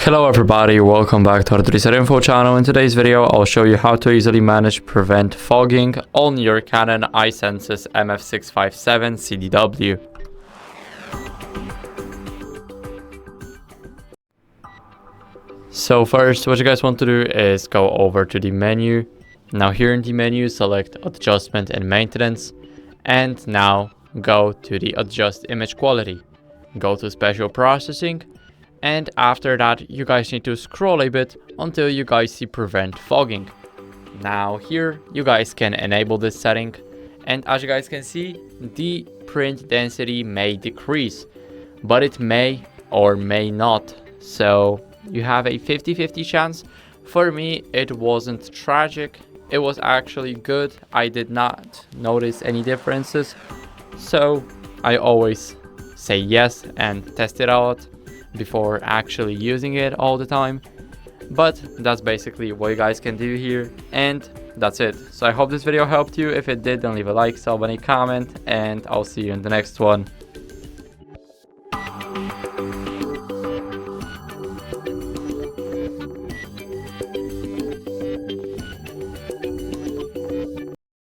Hello everybody, welcome back to our Info channel. In today's video, I'll show you how to easily manage prevent fogging on your Canon i-SENSYS MF657Cdw. So first, what you guys want to do is go over to the menu. Now here in the menu, select Adjustment and Maintenance, and now go to the Adjust Image Quality. Go to Special Processing, and after that you guys need to scroll a bit until you guys see Prevent Fogging. Now here you guys can enable this setting, and as you guys can see, the print density may decrease, but it may or may not. So you have a 50-50 chance. For me, it wasn't tragic. It was actually good. I did not notice any differences. So I always say yes and test it out before actually using it all the time. But that's basically what you guys can do here, and that's it. So I hope this video helped you. If it did, then leave a like, sub, and a comment, and I'll see you in the next one.